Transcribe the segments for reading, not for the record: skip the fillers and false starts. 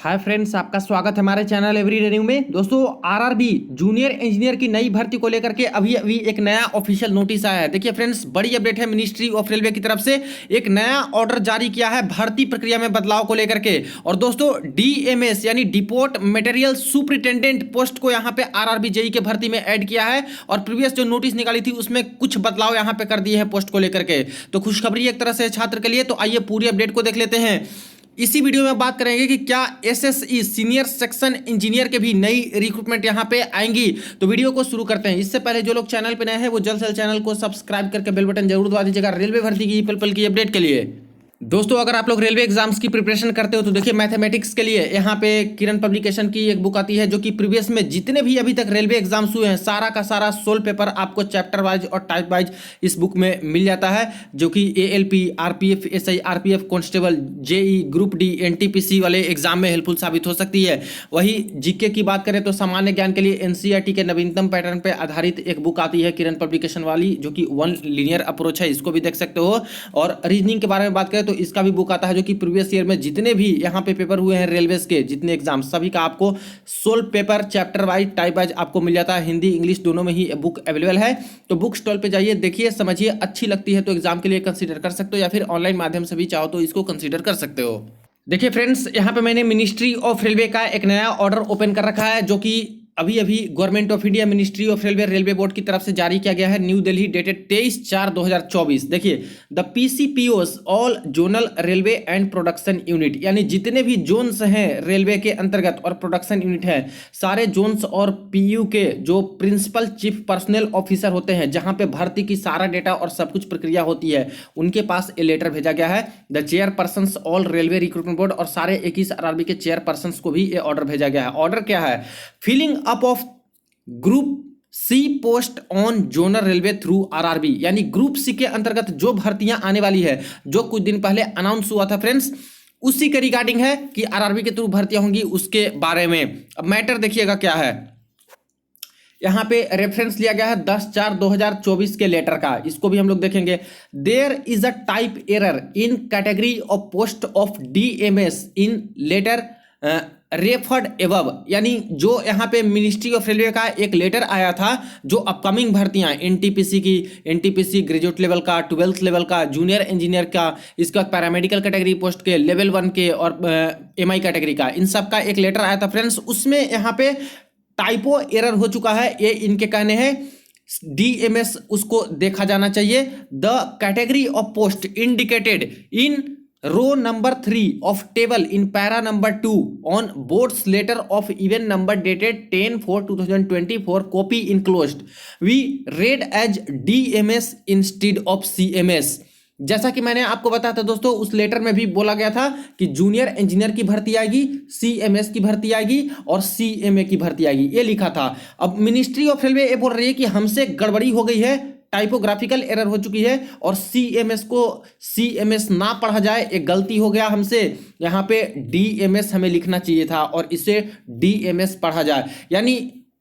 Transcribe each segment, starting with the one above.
Hi friends, आपका स्वागत है हमारे चैनल एवरी रनिंग में। दोस्तों, आरआरबी जूनियर इंजीनियर की नई भर्ती को लेकर के अभी अभी एक नया ऑफिशियल नोटिस आया है। देखिए फ्रेंड्स, बड़ी अपडेट है। मिनिस्ट्री ऑफ रेलवे की तरफ से एक नया ऑर्डर जारी किया है भर्ती प्रक्रिया में बदलाव को लेकर के। और दोस्तों, डीएमएस यानी डिपोर्ट मटेरियल सुपरिटेंडेंट पोस्ट को यहाँ पे आरआरबी जेई के भर्ती में ऐड किया है। और प्रीवियस जो नोटिस निकाली थी उसमें कुछ बदलाव यहाँ पे कर दिए हैं पोस्ट को लेकर के। तो खुशखबरी एक तरह से छात्र के लिए। तो आइए पूरी अपडेट को देख लेते हैं। इसी वीडियो में बात करेंगे कि क्या एसएसई सीनियर सेक्शन इंजीनियर के भी नई रिक्रूटमेंट यहां पे आएंगी। तो वीडियो को शुरू करते हैं। इससे पहले जो लोग चैनल पे नए हैं वो जल्द से जल्द चैनल को सब्सक्राइब करके बेल बटन जरूर दबा दीजिएगा रेलवे भर्ती की पल पल की अपडेट के लिए। दोस्तों, अगर आप लोग रेलवे एग्जाम्स की प्रिपरेशन करते हो तो देखिए, मैथमेटिक्स के लिए यहाँ पे किरण पब्लिकेशन की एक बुक आती है जो कि प्रीवियस में जितने भी अभी तक रेलवे एग्जाम्स हुए हैं सारा का सारा सोल पेपर आपको चैप्टर वाइज और टाइप वाइज इस बुक में मिल जाता है, जो कि ALP, RPF, SI, RPF, constable, JE, group D, NTPC वाले एग्जाम में हेल्पफुल साबित हो सकती है। वही जीके की बात करें तो सामान्य ज्ञान के लिए एनसीईआरटी के नवीनतम पैटर्न पर आधारित एक बुक आती है किरण पब्लिकेशन वाली, जो कि वन लीनियर अप्रोच है, इसको भी देख सकते हो। और रीजनिंग के बारे में बात करें तो इसका भी बुक आता है, जो कि प्रीवियस ईयर में जितने भी यहाँ पे पेपर हुए हैं रेलवेज के, जितने एग्जाम सभी का आपको solve paper chapter wise type wise आपको मिल जाता है। हिंदी इंग्लिश दोनों में ही बुक अवेलेबल है। तो बुक स्टॉल पे जाइए, देखिए, समझिए, अच्छी लगती है तो एग्जाम के लिए कंसीडर कर सकते हो, या फिर ऑनलाइन माध्यम से भी चाहो तो इसको कंसीडर कर सकते हो। देखिए फ्रेंड्स, यहाँ पे मैंने मिनिस्ट्री ऑफ रेलवे का एक नया ऑर्डर ओपन कर रखा है, जो कि अभी अभी government of India ministry of railway railway board की तरफ से जारी किया गया है। New Delhi, dated 23/4/2024। देखिए, the PCPOs all zonal railway and production unit, यानी जितने भी जोन्स हैं रेलवे के अंतर्गत और प्रोडक्शन यूनिट है, सारे जोन्स और पीयू के जो प्रिंसिपल चीफ पर्सनल ऑफिसर होते हैं, जहां पे भर्ती की सारा डेटा और सब कुछ प्रक्रिया होती है, उनके पास ये लेटर भेजा गया है। The chairperson all railway recruitment board और सारे 21 आरआरबी के चेयरपर्सन को भी ये ऑर्डर भेजा गया है। ऑर्डर क्या है? Filling up of group C post on zonal railway through RRB, यानी ग्रुप सी के अंतर्गत जो भर्तियां आने वाली है, जो कुछ दिन पहले अनाउंस हुआ था फ्रेंड्स, उसी के रिगार्डिंग है कि आरआरबी के थ्रू भर्तियां होंगी, उसके बारे में। अब मैटर देखिएगा क्या है। यहां पे रेफरेंस लिया गया है 10/4/2024 के लेटर का, इसको भी हम लोग देखेंगे। There is a type error in category of post of DMS in letter referred above, यानी जो यहाँ पे मिनिस्ट्री ऑफ रेलवे का एक लेटर आया था, जो अपकमिंग भर्तियां एनटीपीसी की, एनटीपीसी ग्रेजुएट लेवल का, 12th लेवल का, जूनियर इंजीनियर का, इसके बाद पैरामेडिकल कैटेगरी पोस्ट के, लेवल 1 के और एमआई कैटेगरी का, इन सब का एक लेटर आया था फ्रेंड्स। उसमें यहाँ पे टाइपो एरर हो चुका है, ये इनके कहने हैं। डीएमएस उसको देखा जाना चाहिए। The category of post indicated in row number 3 of table in para number 2 on board's letter of event number dated 10/4/2024 copy enclosed we read as DMS instead of CMS। जैसा कि मैंने आपको बताया था दोस्तों, उस लेटर में भी बोला गया था कि जूनियर इंजीनियर की भर्ती आएगी, सीएमएस की भर्ती आएगी और सीएमए की भर्ती आएगी, ये लिखा था। अब मिनिस्ट्री ऑफ रेलवे ये बोल रही है कि हमसे गड़बड़ी हो गई है, टाइपोग्राफिकल एरर हो चुकी है, और सीएमएस को सीएमएस ना पढ़ा जाए, एक गलती हो गया हमसे, यहाँ पे डीएमएस हमें लिखना चाहिए था और इसे डीएमएस पढ़ा जाए। यानी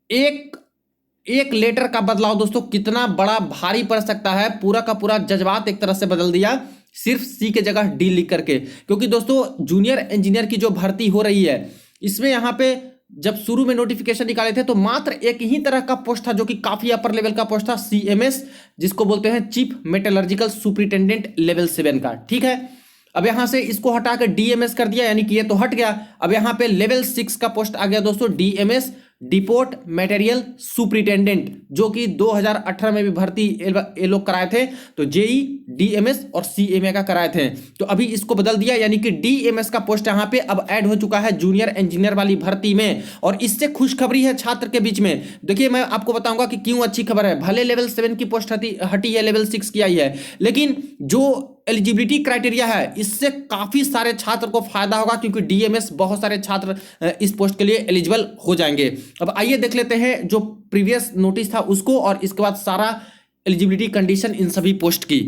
एक लेटर का बदलाव दोस्तों कितना बड़ा भारी पड़ सकता है। पूरा का पूरा जज्बात एक तरह से बदल दिया, सिर्फ सी के जगह डी लिख करके। क्योंकि दोस्तों, जूनियर इंजीनियर की जो भर्ती हो रही है, इसमें यहाँ पे जब शुरू में नोटिफिकेशन निकाले थे तो मात्र एक ही तरह का पोस्ट था, जो कि काफी अपर लेवल का पोस्ट था, सीएमएस, जिसको बोलते हैं चीफ मेटलर्जिकल सुपरिटेंडेंट लेवल 7 का। ठीक है, अब यहां से इसको हटाकर डीएमएस कर दिया, यानी कि ये तो हट गया। अब यहां पे लेवल 6 का पोस्ट आ गया दोस्तों, डीएमएस डिपोर्ट मटेरियल सुपरिटेंडेंट, जो कि 2018 में भी भर्ती ये लोग कराए थे। तो जेई, डीएमएस और सीएमए का कराए थे, तो अभी इसको बदल दिया, यानी कि डीएमएस का पोस्ट यहां पे अब ऐड हो चुका है जूनियर इंजीनियर वाली भर्ती में। और इससे खुशखबरी है छात्र के बीच में। देखिए, मैं आपको बताऊंगा कि क्यों अच्छी खबर है। भले लेवल 7 की पोस्ट हटी है, लेवल 6 की आई है, लेकिन जो एलिजिबिलिटी क्राइटेरिया है, इससे काफी सारे छात्र को फायदा होगा, क्योंकि डीएमएस बहुत सारे छात्र इस पोस्ट के लिए एलिजिबल हो जाएंगे। अब आइए देख लेते हैं जो प्रीवियस नोटिस था उसको, और इसके बाद सारा एलिजिबिलिटी कंडीशन इन सभी पोस्ट की।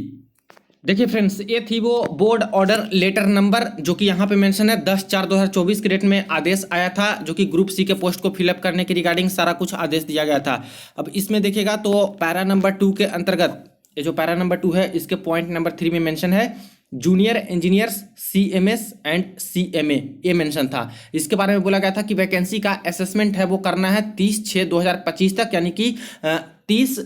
देखिए फ्रेंड्स, ये थी वो बोर्ड ऑर्डर लेटर नंबर, जो कि यहाँ पे मेंशन है 10/4/2024 के डेट में आदेश आया था, जो कि ग्रुप सी के पोस्ट को फिलअप करने के रिगार्डिंग सारा कुछ आदेश दिया गया था। अब इसमें देखिएगा तो पैरा नंबर 2 के अंतर्गत, ये जो पैरा नंबर 2 है, इसके पॉइंट नंबर 3 में मेंशन है junior engineers CMS and CMA, ये मेंशन था। इसके बारे में बोला गया था कि वैकेंसी का असेसमेंट है वो करना है 30/6/2025 तक, यानी कि 30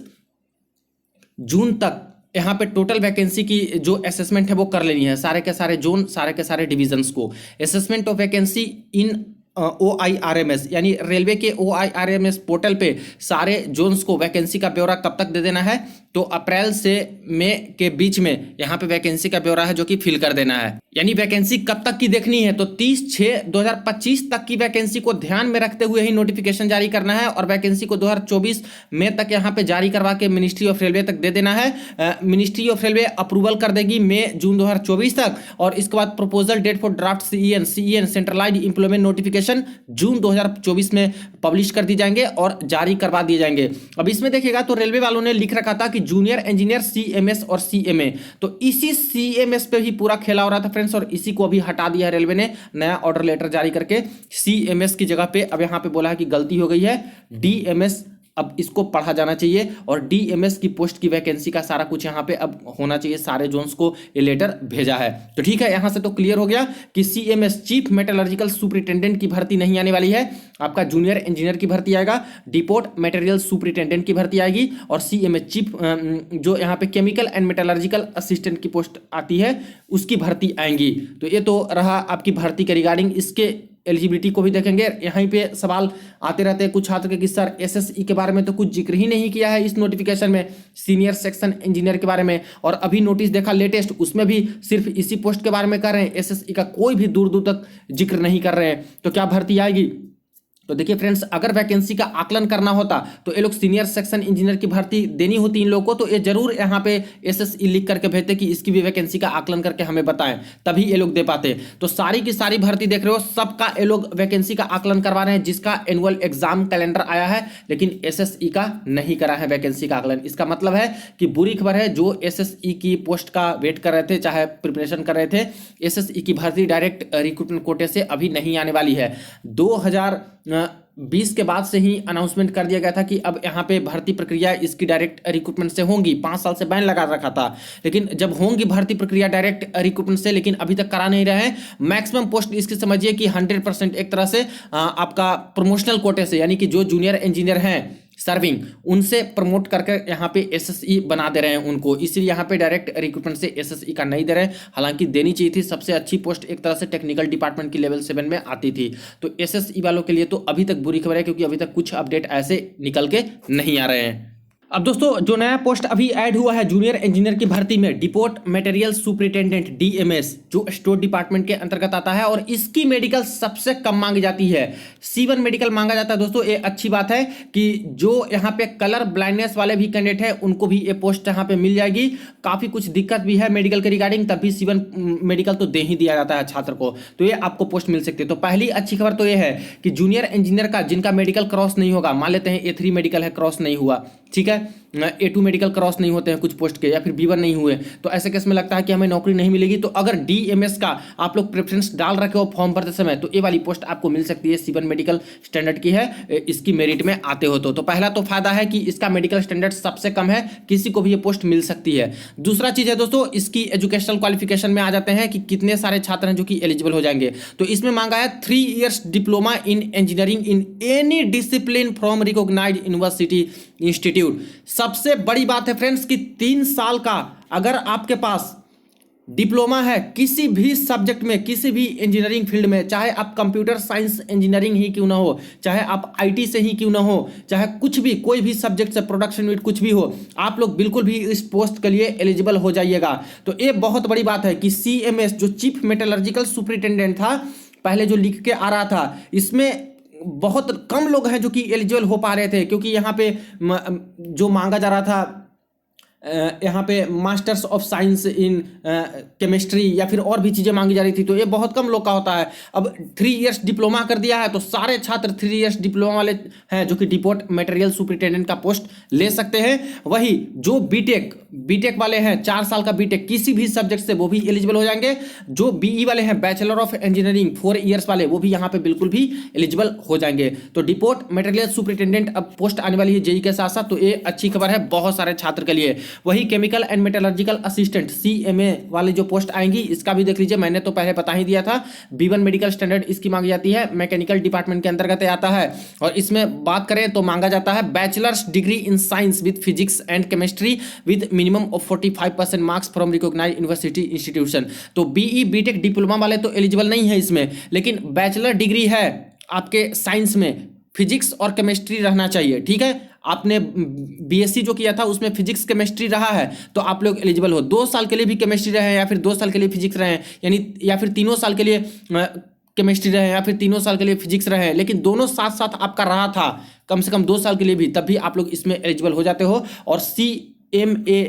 जून तक यहाँ पे टोटल वैकेंसी की जो असेसमेंट है वो कर लेनी है, सारे के सारे जोन, सारे के सारे डिविजन्स को। Assessment of vacancy in OIRMS, यानी रेलवे के OIRMS पोर्टल पे सारे जोन्स को वैकेंसी का ब्यौरा कब तक दे देना है, तो अप्रैल से मई के बीच में यहाँ पे वैकेंसी का ब्यौरा है जो कि फिल कर देना है। यानी वैकेंसी कब तक की देखनी है, तो 30/6/2025 तक की वैकेंसी को ध्यान में रखते हुए ही नोटिफिकेशन जारी करना है, और वैकेंसी को 2024 मई तक यहाँ पे जारी करवा के मिनिस्ट्री ऑफ रेलवे तक दे देना है। मिनिस्ट्री ऑफ रेलवे अप्रूवल कर देगी मई-जून 2024 तक, और इसके बाद proposal date for draft CEN centralised employment notification June 2024 में पब्लिश कर दी जाएंगे और जारी करवा दिए जाएंगे। अब इसमें देखिएगा तो रेलवे वालों ने लिख रखा था कि जूनियर इंजीनियर CMS और CMA, तो इसी CMS पे ही पूरा खेला हो रहा था फ्रेंड्स, और इसी को अभी हटा दिया है रेलवे ने, नया ऑर्डर लेटर जारी करके CMS की जगह पे अब यहाँ पे बोला है कि गलती हो गई है, DMS अब इसको पढ़ा जाना चाहिए, और DMS की पोस्ट की वैकेंसी का सारा कुछ यहाँ पे अब होना चाहिए, सारे जोन्स को ये लेटर भेजा है। तो ठीक है, यहाँ से तो क्लियर हो गया कि CMS चीफ मेटलर्जिकल सुपरिटेंडेंट की भर्ती नहीं आने वाली है, आपका जूनियर इंजीनियर की भर्ती आएगा, डिपोट मटेरियल सुपरिटेंडेंट की भर्ती आएगी, और CMA चीफ जो यहाँ पे केमिकल एंड मेटलर्जिकल असिस्टेंट की पोस्ट आती है उसकी भर्ती आएंगी। तो ये तो रहा आपकी भर्ती के रिगार्डिंग। इसके एलिजिबिलिटी को भी देखेंगे, यहीं पे सवाल आते रहते हैं कुछ छात्र के कि सर SSE के बारे में तो कुछ जिक्र ही नहीं किया है इस नोटिफिकेशन में, सीनियर सेक्शन इंजीनियर के बारे में, और अभी नोटिस देखा लेटेस्ट उसमें भी सिर्फ इसी पोस्ट के बारे में कर रहे हैं, SSE का कोई भी दूर दूर तक जिक्र नहीं कर रहे हैं। तो क्या भर्ती आएगी? तो देखिए फ्रेंड्स, अगर वैकेंसी का आकलन करना होता तो ये लोग सीनियर सेक्शन इंजीनियर की भर्ती देनी होती इन लोगों को, तो ये जरूर यहाँ पे SSE लिख करके भेजते कि इसकी भी वैकेंसी का आकलन करके हमें बताएं, तभी ये लोग दे पाते। तो सारी की सारी भर्ती देख रहे हो, सबका ये लोग वैकेंसी का आकलन करवा रहे हैं, जिसका एनुअल एग्जाम कैलेंडर आया है, लेकिन SSE का नहीं करा है वैकेंसी का आकलन। इसका मतलब है कि बुरी खबर है, जो SSE की पोस्ट का वेट कर रहे थे, चाहे प्रिपरेशन कर रहे थे, SSE की भर्ती डायरेक्ट रिक्रूटमेंट कोटे से अभी नहीं आने वाली है। 2020 के बाद से ही अनाउंसमेंट कर दिया गया था कि अब यहाँ पे भर्ती प्रक्रिया इसकी डायरेक्ट रिक्रूटमेंट से होंगी। 5 साल से बैन लगा रखा था, लेकिन जब होंगी भर्ती प्रक्रिया डायरेक्ट रिक्रूटमेंट से, लेकिन अभी तक करा नहीं रहे हैं। मैक्सिमम पोस्ट इसकी समझिए कि 100% एक तरह से आपका प्रमोशनल कोटे से, यानी कि जो जूनियर इंजीनियर हैं सर्विंग, उनसे प्रमोट करके यहाँ पे SSE बना दे रहे हैं उनको, इसलिए यहाँ पे डायरेक्ट रिक्रूटमेंट से SSE का नहीं दे रहे हैं। हालांकि देनी चाहिए थी, सबसे अच्छी पोस्ट एक तरह से टेक्निकल डिपार्टमेंट की लेवल 7 में आती थी। तो SSE वालों के लिए तो अभी तक बुरी खबर है, क्योंकि अभी तक कुछ अपडेट ऐसे निकल के नहीं आ रहे हैं। अब दोस्तों, जो नया पोस्ट अभी ऐड हुआ है जूनियर इंजीनियर की भर्ती में, डिपोट मटेरियल सुपरिटेंडेंट DMS, जो स्टोर डिपार्टमेंट के अंतर्गत आता है, और इसकी मेडिकल सबसे कम मांगी जाती है, C1 मेडिकल मांगा जाता है। दोस्तों, ये अच्छी बात है कि जो यहाँ पे कलर ब्लाइंडनेस वाले भी कैंडिडेट हैं उनको भी ये पोस्ट यहाँ पे मिल जाएगी। काफी कुछ दिक्कत भी है मेडिकल के रिगार्डिंग, तब भी C1 मेडिकल तो दे ही दिया जाता है छात्र को, तो ये आपको पोस्ट मिल सकती है। तो पहली अच्छी खबर तो ये है कि जूनियर इंजीनियर का जिनका मेडिकल क्रॉस नहीं होगा, मान लेते हैं A3 मेडिकल है, क्रॉस नहीं हुआ, ठीक है, A2 मेडिकल क्रॉस नहीं होते हैं कुछ पोस्ट के, या फिर B1 नहीं हुए, तो ऐसे केस में लगता है कि हमें नौकरी नहीं मिलेगी। तो अगर DMS का आप लोग प्रेफरेंस डाल रखे हो फॉर्म भरते समय, तो ये वाली पोस्ट आपको मिल सकती है। C1 मेडिकल स्टैंडर्ड की है, इसकी मेरिट में आते हो तो पहला तो फायदा है कि इसका मेडिकल स्टैंडर्ड सबसे कम है, किसी को भी ये पोस्ट मिल सकती है। दूसरा चीज है दोस्तों, इसकी एजुकेशनल क्वालिफिकेशन में आ जाते हैं कि कितने सारे छात्र हैं जो कि एलिजिबल हो जाएंगे। तो इसमें मांगा है 3 years diploma in engineering in any discipline from recognised university institute. सबसे बड़ी बात है फ्रेंड्स कि 3 साल का अगर आपके पास डिप्लोमा है किसी भी सब्जेक्ट में, किसी भी इंजीनियरिंग फील्ड में, चाहे आप कंप्यूटर साइंस इंजीनियरिंग ही क्यों ना हो, चाहे आप IT से ही क्यों ना हो, चाहे कुछ भी कोई भी सब्जेक्ट से, प्रोडक्शन यूनिट कुछ भी हो, आप लोग बिल्कुल भी इस पोस्ट के लिए एलिजिबल हो जाइएगा। तो ये बहुत बड़ी बात है कि CMS जो चीफ मेटलर्जिकल सुपरिटेंडेंट था, पहले जो लिख के आ रहा था, इसमें बहुत कम लोग हैं जो कि एलिजिबल हो पा रहे थे, क्योंकि यहाँ पे जो मांगा जा रहा था, यहाँ पे masters of science in chemistry या फिर और भी चीज़ें मांगी जा रही थी, तो ये बहुत कम लोग का होता है। अब 3 years डिप्लोमा कर दिया है, तो सारे छात्र 3 years डिप्लोमा वाले हैं जो कि डिपोट मटेरियल सुपरिटेंडेंट का पोस्ट ले सकते हैं। वही जो बीटेक वाले हैं, 4 साल का बीटेक किसी भी सब्जेक्ट से, वो भी एलिजिबल हो जाएंगे। जो BE वाले हैं, बैचलर ऑफ इंजीनियरिंग 4 years वाले, वो भी यहाँ पे बिल्कुल भी एलिजिबल हो जाएंगे। तो डिपोट मटेरियल सुपरिटेंडेंट अब पोस्ट आने वाली है JEE के साथ साथ, तो ये अच्छी खबर है बहुत सारे छात्र के लिए। वही chemical and metallurgical assistant CMA वाले जो पोस्ट आएंगी इसका भी देख लीजिए, मैंने तो पहले बता ही दिया था। B1 मेडिकल स्टैंडर्ड इसकी मांगी जाती है, मैकेनिकल डिपार्टमेंट के अंतर्गत आता है। और इसमें बात करें तो मांगा जाता है bachelors degree in science with physics and chemistry with minimum of 45% marks from recognised university institution. तो BE BTech डिप्लोमा वाले तो एलिजिबल नहीं है इसमें, लेकिन बैचलर डिग्री है आपके साइंस में, फिजिक्स और केमिस्ट्री रहना चाहिए, ठीक है। आपने BSc जो किया था उसमें फिजिक्स केमिस्ट्री रहा है तो आप लोग एलिजिबल हो। 2 साल के लिए भी केमिस्ट्री रहे या फिर 2 साल के लिए फिजिक्स रहे, यानी या फिर 3 साल के लिए केमिस्ट्री रहे या फिर 3 साल के लिए फिजिक्स रहे, लेकिन दोनों साथ साथ आपका रहा था कम से कम 2 साल के लिए भी, तब भी आप लोग इसमें एलिजिबल हो जाते हो। और CMA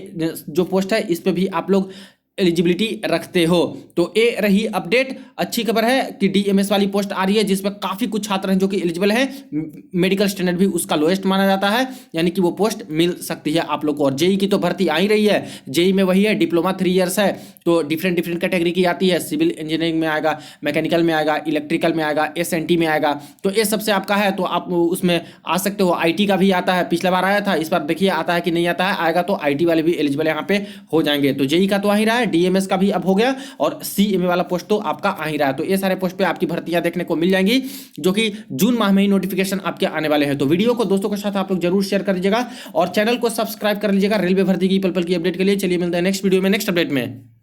जो पोस्ट है इस पर भी आप लोग एलिजिबिलिटी रखते हो। तो ये रही अपडेट। अच्छी खबर है कि DMS वाली पोस्ट आ रही है जिसमें काफ़ी कुछ छात्र हैं जो कि एलिजिबल हैं, मेडिकल स्टैंडर्ड भी उसका लोएस्ट माना जाता है, यानी कि वो पोस्ट मिल सकती है आप लोग को। और JEE की तो भर्ती आ ही रही है, JEE में वही है, डिप्लोमा 3 इयर्स है, तो डिफरेंट कैटेगरी की आती है, सिविल इंजीनियरिंग में आएगा, मैकेनिकल में आएगा, इलेक्ट्रिकल में आएगा, SNT में आएगा, तो ये सबसे आपका है तो आप उसमें आ सकते हो। IT का भी आता है, पिछला बार आया था, इस बार देखिए आता है कि नहीं आता है, आएगा तो IT वाले भी एलिजिबल यहाँ पे हो जाएंगे। तो JEE का तो आ ही रहा है, DMS का भी अब हो गया और CMA वाला पोस्ट तो आपका आ ही रहा है। तो ये सारे पोस्ट पे आपकी भर्तियां देखने को मिल जाएंगी जो कि जून माह में ही नोटिफिकेशन आपके आने वाले हैं। तो वीडियो को दोस्तों के साथ आप लोग जरूर शेयर कर लीजिएगा और चैनल को सब्सक्राइब कर लीजिएगा रेलवे भर्ती की पल पल की अपडेट के लिए। चलिए मिलते हैं नेक्स्ट वीडियो में नेक्स्ट अपडेट में।